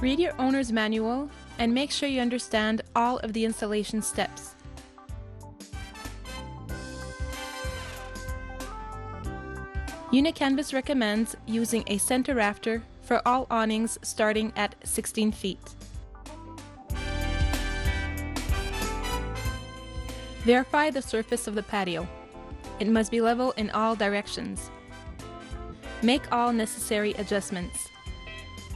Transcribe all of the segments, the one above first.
Read your owner's manual and make sure you understand all of the installation steps. Unicanvas recommends using a center rafter for all awnings starting at 16 feet. Verify the surface of the patio. It must be level in all directions. Make all necessary adjustments.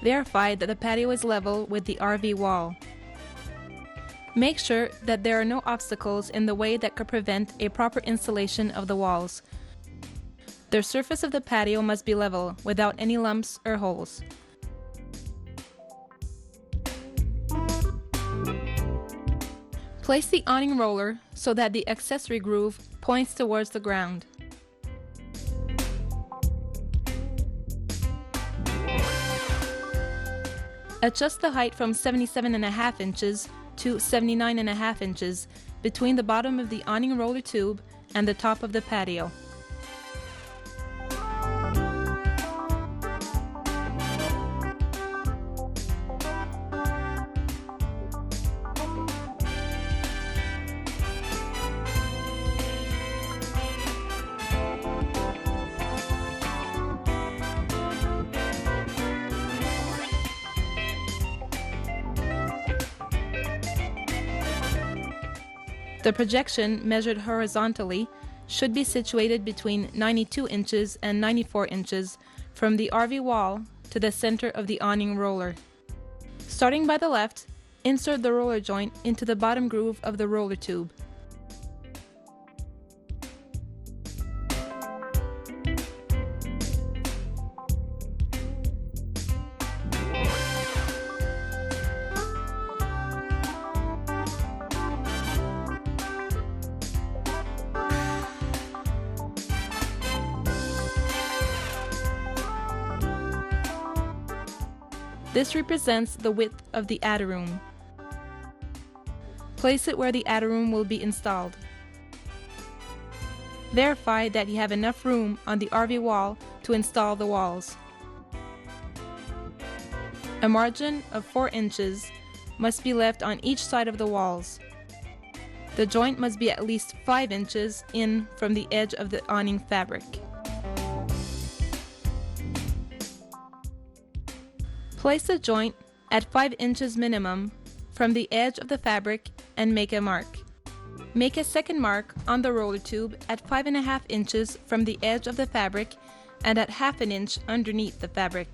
Verify that the patio is level with the RV wall. Make sure that there are no obstacles in the way that could prevent a proper installation of the walls. The surface of the patio must be level, without any lumps or holes. Place the awning roller so that the accessory groove points towards the ground. Adjust the height from 77.5 inches to 79.5 inches between the bottom of the awning roller tube and the top of the patio. The projection, measured horizontally, should be situated between 92 inches and 94 inches from the RV wall to the center of the awning roller. Starting by the left, insert the roller joint into the bottom groove of the roller tube. This represents the width of the attic room. Place it where the attic room will be installed. Verify that you have enough room on the RV wall to install the walls. A margin of 4 inches must be left on each side of the walls. The joint must be at least 5 inches in from the edge of the awning fabric. Place the joint at 5 inches minimum from the edge of the fabric and make a mark. Make a second mark on the roller tube at 5.5 inches from the edge of the fabric and at 1/2 inch underneath the fabric.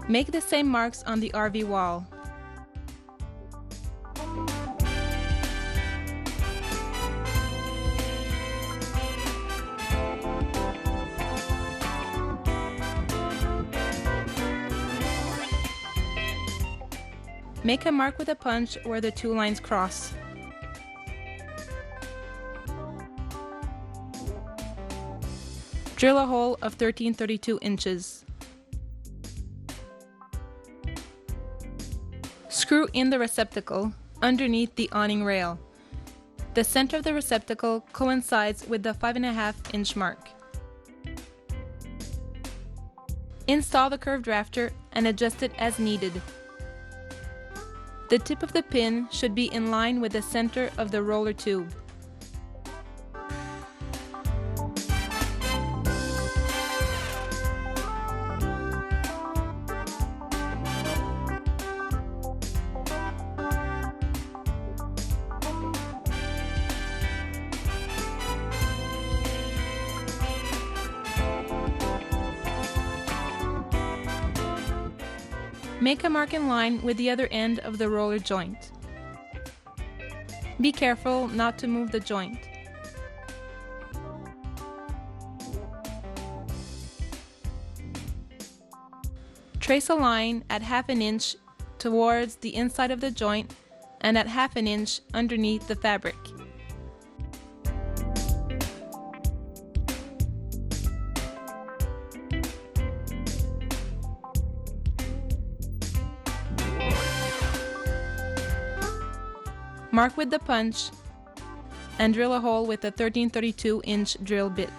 Make the same marks on the RV wall. Make a mark with a punch where the two lines cross. Drill a hole of 1332 inches. Screw in the receptacle underneath the awning rail. The center of the receptacle coincides with the 5.5 inch mark. Install the curved rafter and adjust it as needed. The tip of the pin should be in line with the center of the roller tube. Make a mark in line with the other end of the roller joint. Be careful not to move the joint. Trace a line at 1/2 inch towards the inside of the joint and at 1/2 inch underneath the fabric. Mark with the punch and drill a hole with a 13/32-inch drill bit.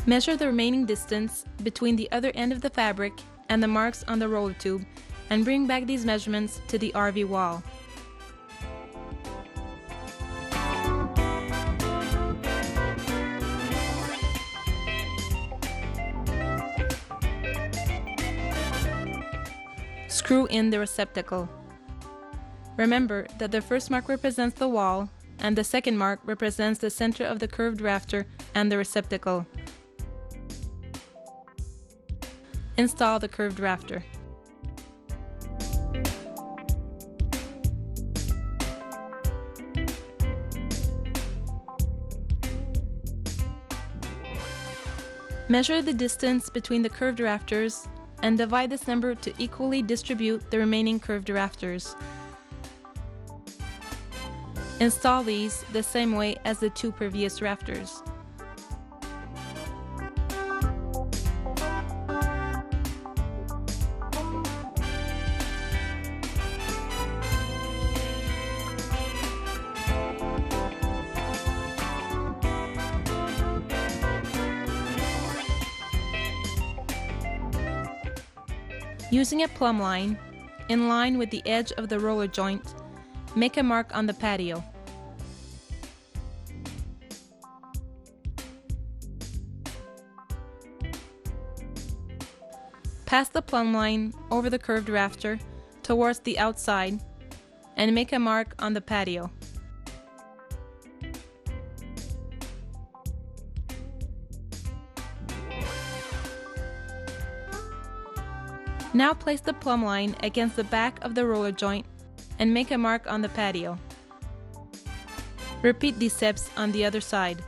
Measure the remaining distance between the other end of the fabric and the marks on the roller tube and bring back these measurements to the RV wall. Screw in the receptacle. Remember that the first mark represents the wall and the second mark represents the center of the curved rafter and the receptacle. Install the curved rafter. Measure the distance between the curved rafters and divide this number to equally distribute the remaining curved rafters. Install these the same way as the two previous rafters. Using a plumb line, in line with the edge of the roller joint, make a mark on the patio. Pass the plumb line over the curved rafter towards the outside and make a mark on the patio. Now place the plumb line against the back of the roller joint and make a mark on the patio. Repeat these steps on the other side.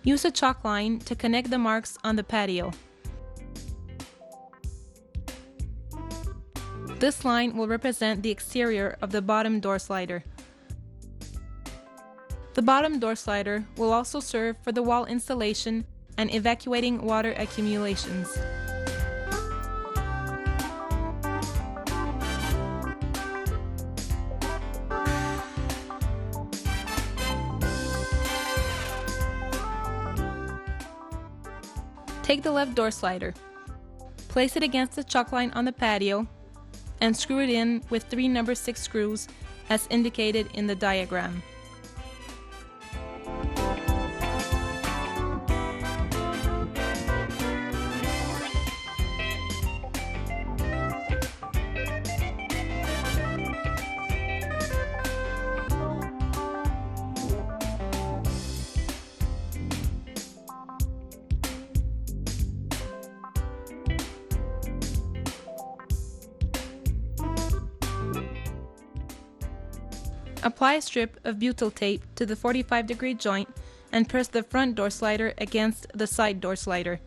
Use a chalk line to connect the marks on the patio. This line will represent the exterior of the bottom door slider. The bottom door slider will also serve for the wall installation and evacuating water accumulations. Take the left door slider, place it against the chalk line on the patio, and screw it in with 3 number 6 screws as indicated in the diagram. Apply a strip of butyl tape to the 45-degree joint and press the front door slider against the side door slider.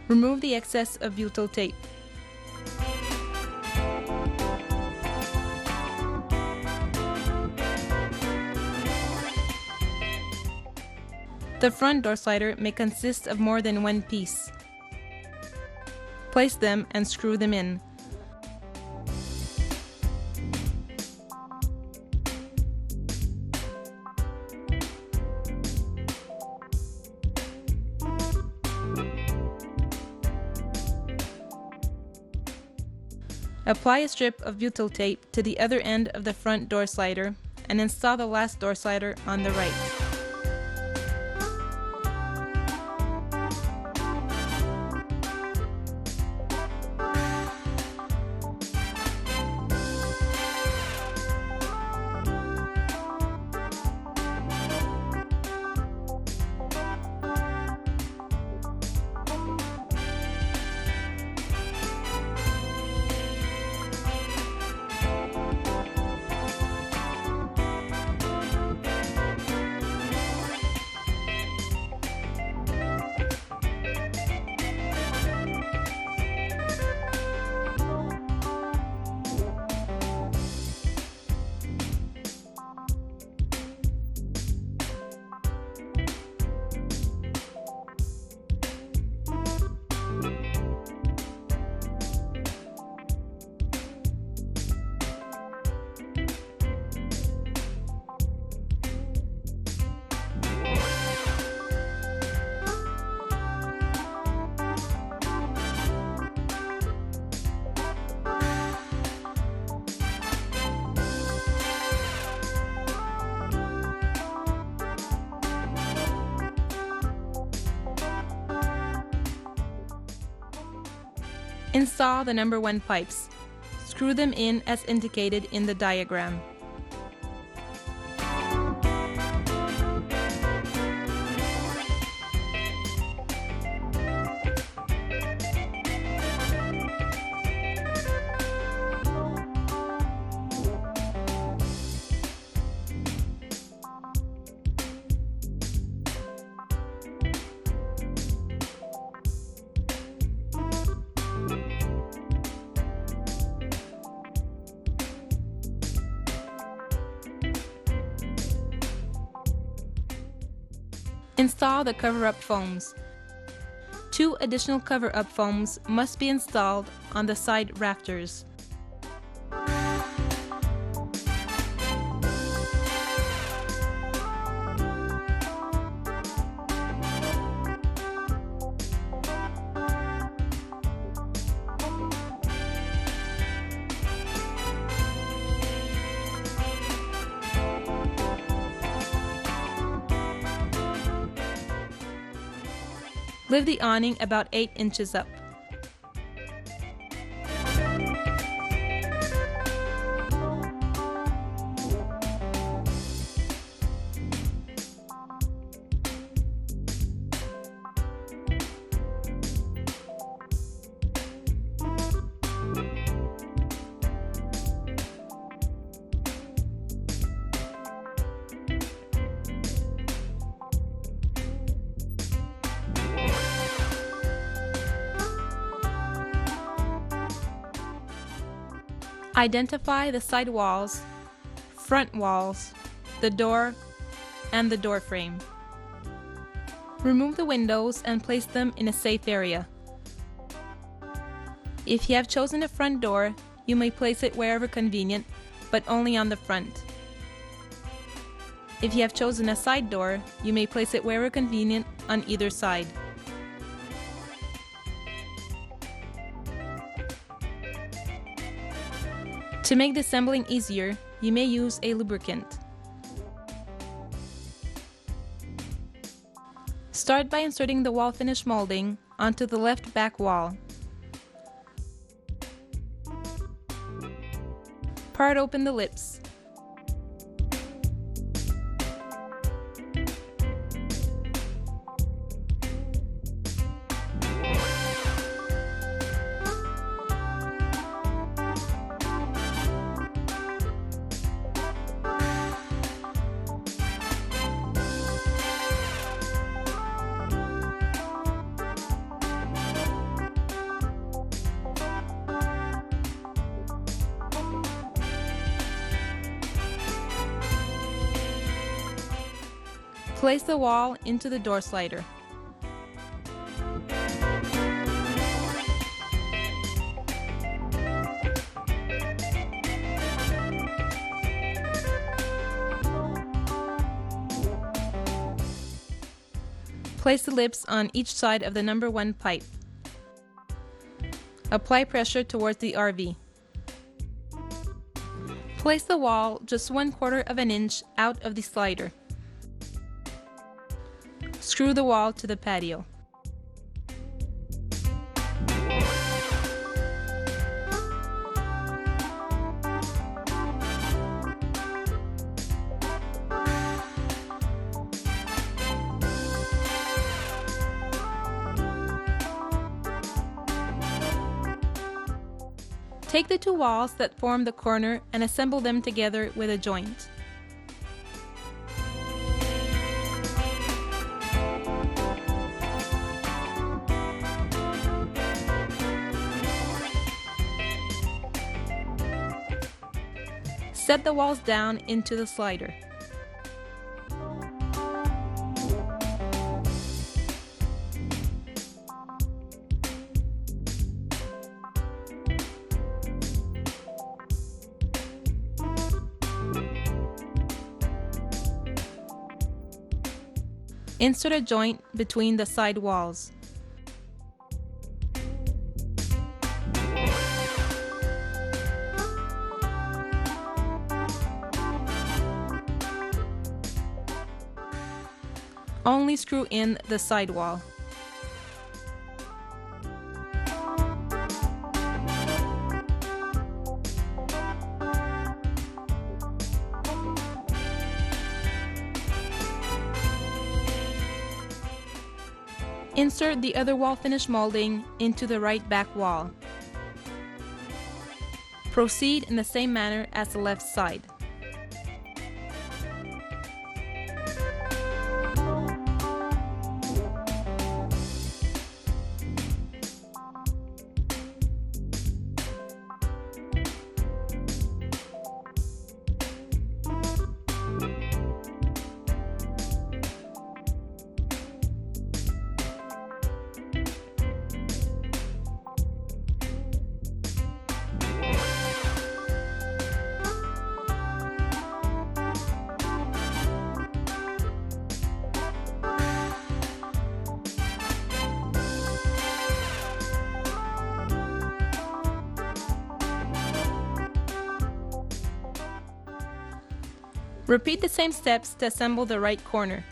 Remove the excess of butyl tape. The front door slider may consist of more than one piece. Place them and screw them in. Apply a strip of butyl tape to the other end of the front door slider and install the last door slider on the right. Install the number 1 pipes. Screw them in as indicated in the diagram. Install the cover-up foams. 2 additional cover-up foams must be installed on the side rafters. Lift the awning about 8 inches up. Identify the side walls, front walls, the door, and the door frame. Remove the windows and place them in a safe area. If you have chosen a front door, you may place it wherever convenient, but only on the front. If you have chosen a side door, you may place it wherever convenient on either side. To make disassembling easier, you may use a lubricant. Start by inserting the wall finish molding onto the left back wall. Part open the lips. Place the wall into the door slider. Place the lips on each side of the number 1 pipe. Apply pressure towards the RV. Place the wall just 1/4 of an inch out of the slider. Screw the wall to the patio. Take the two walls that form the corner and assemble them together with a joint. Set the walls down into the slider. Insert a joint between the side walls. Only screw in the side wall. Insert the other wall finish molding into the right back wall. Proceed in the same manner as the left side. Repeat the same steps to assemble the right corner.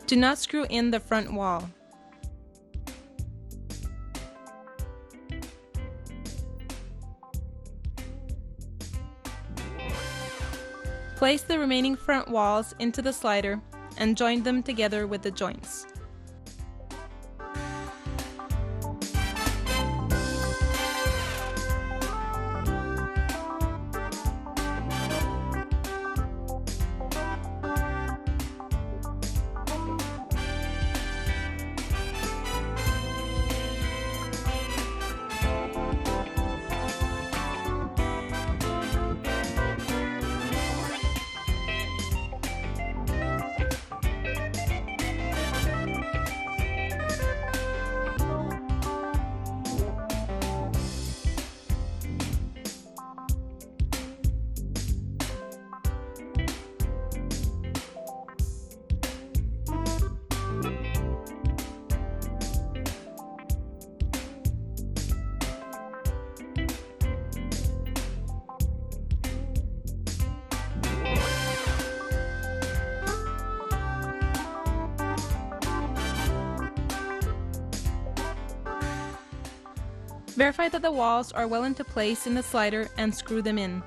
Do not screw in the front wall. Place the remaining front walls into the slider and join them together with the joints. Verify that the walls are well into place in the slider and screw them in.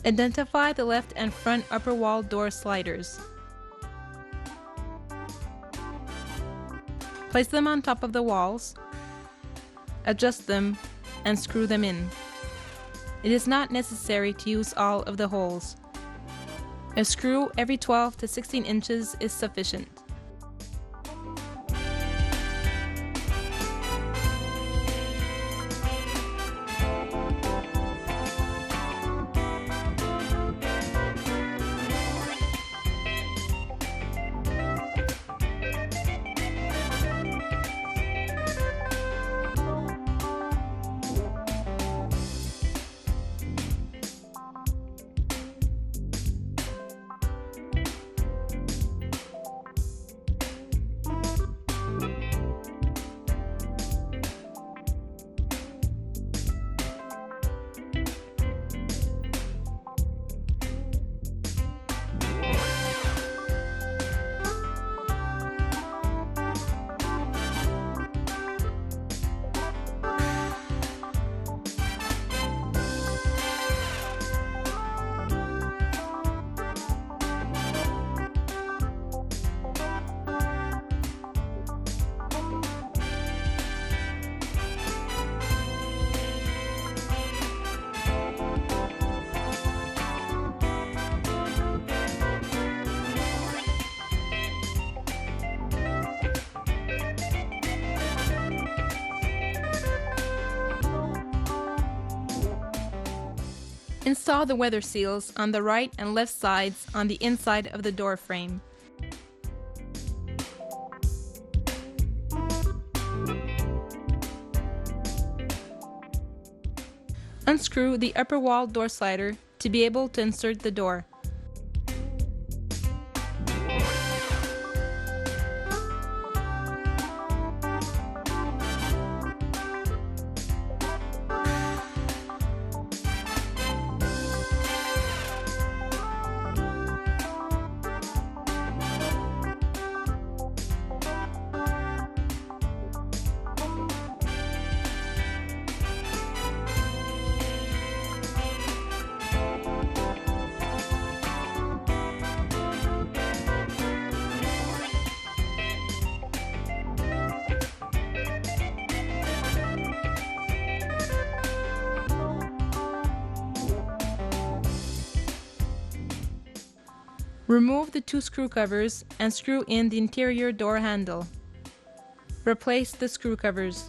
Identify the left and front upper wall door sliders. Place them on top of the walls, adjust them, and screw them in. It is not necessary to use all of the holes. A screw every 12 to 16 inches is sufficient. Install the weather seals on the right and left sides on the inside of the door frame. Unscrew the upper wall door slider to be able to insert the door. Remove the two screw covers and screw in the interior door handle. Replace the screw covers.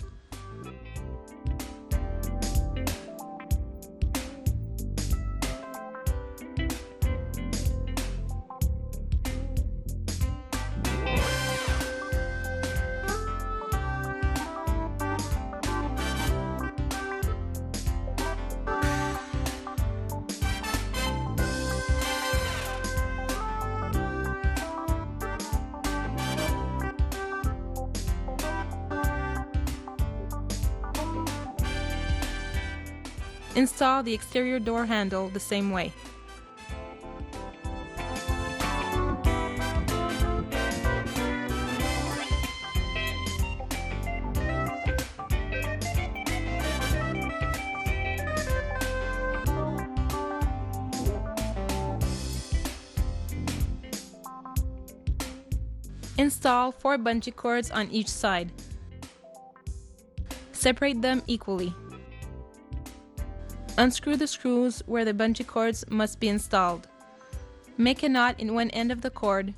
Install the exterior door handle the same way. Install 4 bungee cords on each side. Separate them equally. Unscrew the screws where the bungee cords must be installed. Make a knot in one end of the cord.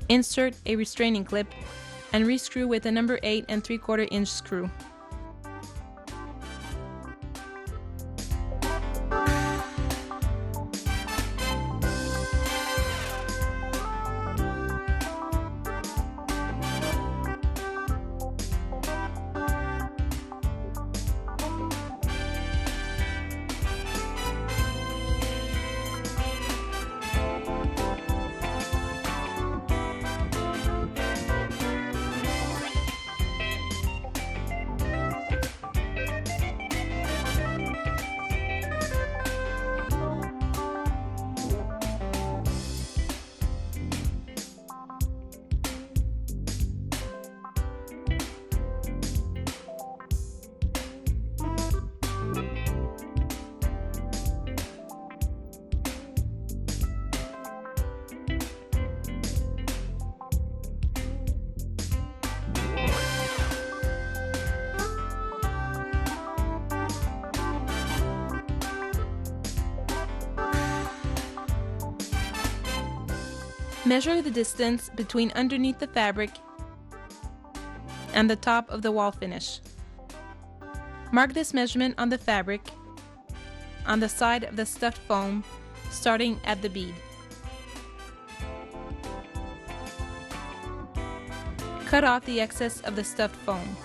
Insert a restraining clip and rescrew with a number 8 3/4 inch screw. Measure the distance between underneath the fabric and the top of the wall finish. Mark this measurement on the fabric on the side of the stuffed foam, starting at the bead. Cut off the excess of the stuffed foam.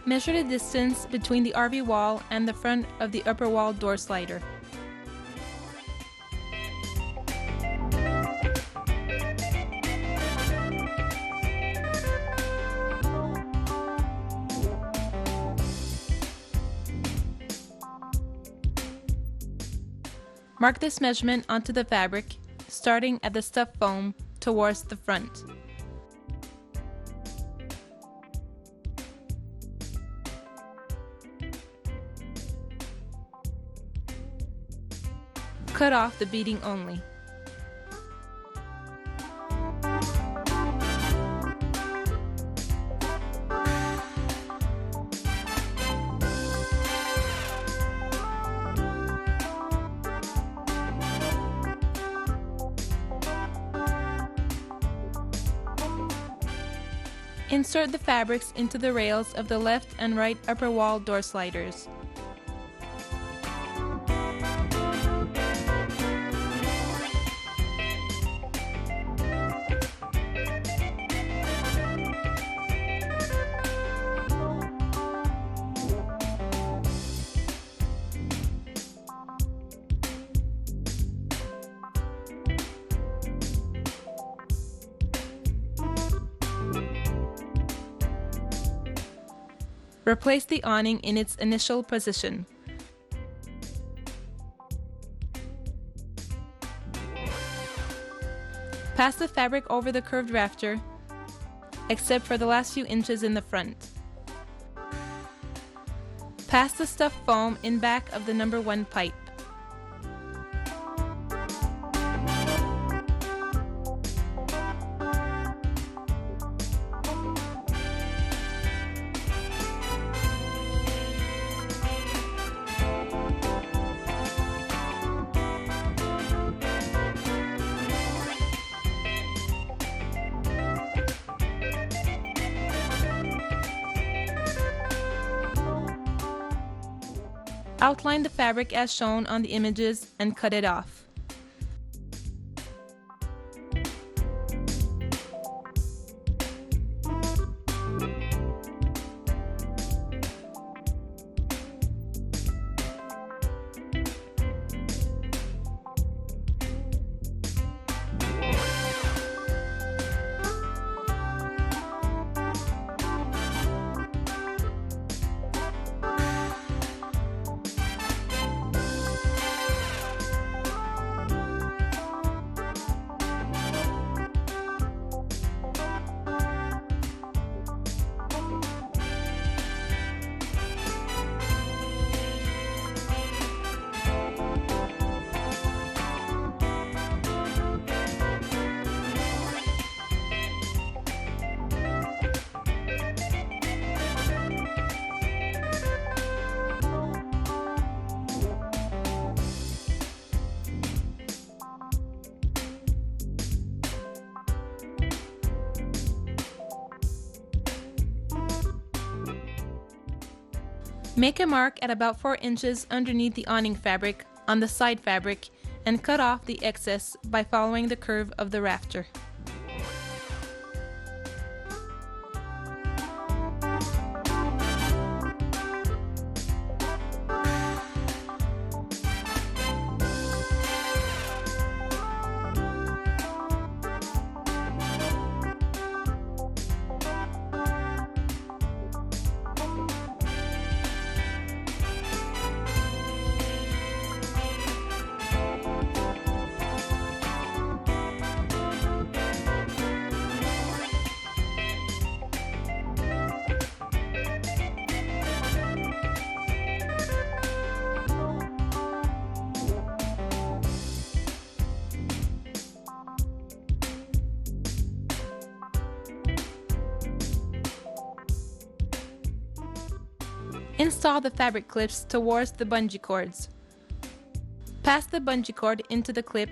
Measure the distance between the RV wall and the front of the upper wall door slider. Mark this measurement onto the fabric, starting at the stuffed foam towards the front. Cut off the beading only. Insert the fabrics into the rails of the left and right upper wall door sliders. Replace the awning in its initial position. Pass the fabric over the curved rafter, except for the last few inches in the front. Pass the stuffed foam in back of the number 1 pipe. Outline the fabric as shown on the images and cut it off. Make a mark at about 4 inches underneath the awning fabric on the side fabric and cut off the excess by following the curve of the rafter. Install the fabric clips towards the bungee cords. Pass the bungee cord into the clip,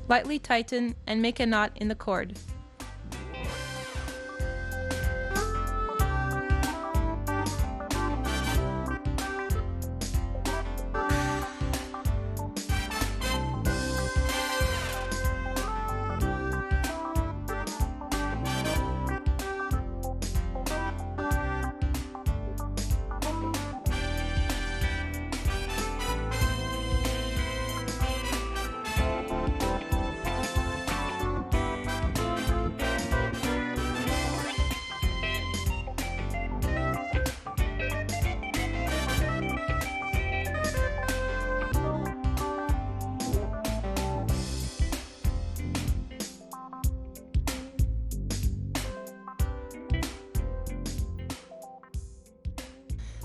lightly tighten and make a knot in the cord.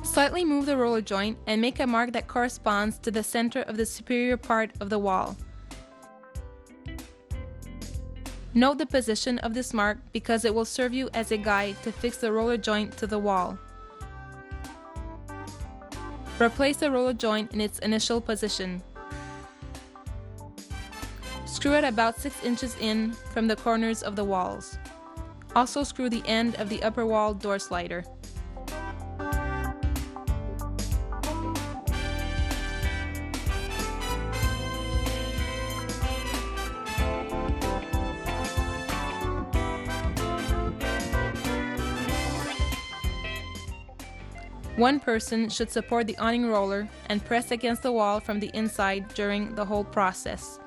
Slightly move the roller joint and make a mark that corresponds to the center of the superior part of the wall. Note the position of this mark because it will serve you as a guide to fix the roller joint to the wall. Replace the roller joint in its initial position. Screw it about 6 inches in from the corners of the walls. Also screw the end of the upper wall door slider. One person should support the awning roller and press against the wall from the inside during the whole process.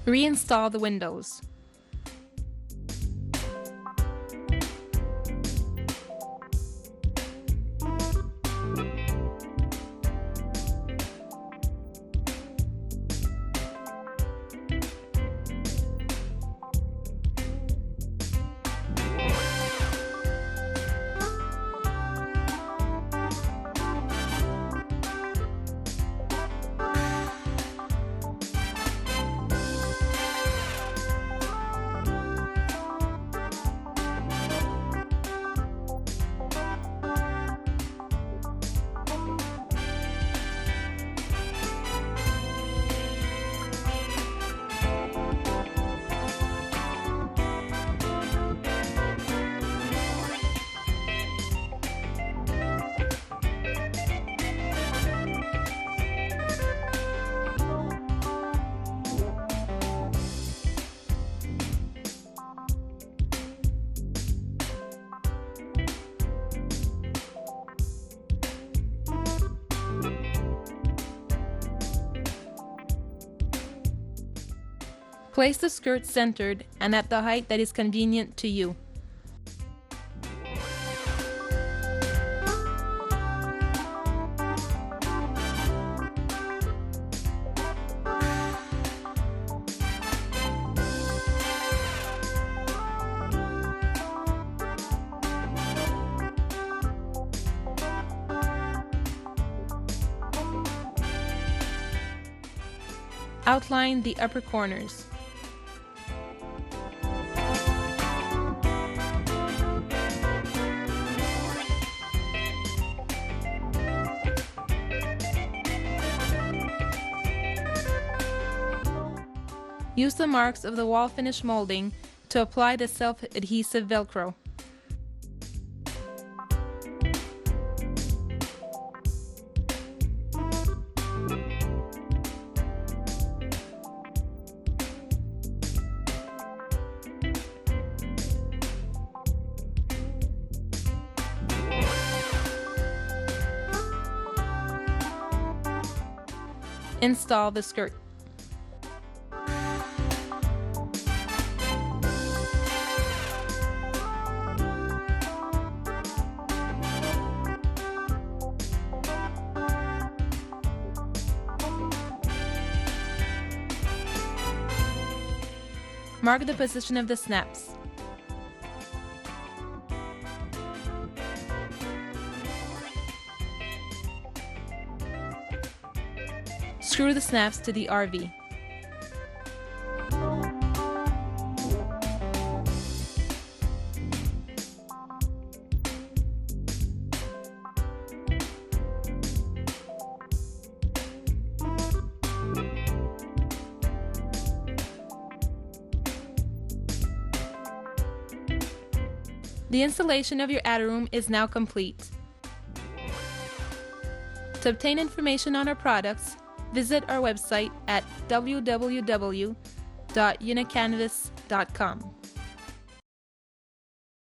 Reinstall the windows. Place the skirt centered and at the height that is convenient to you. Outline the upper corners. Use the marks of the wall finish molding to apply the self-adhesive Velcro. Install the skirt. Mark the position of the snaps. Screw the snaps to the RV. The installation of your attic room is now complete. To obtain information on our products, visit our website at www.unicanvas.com.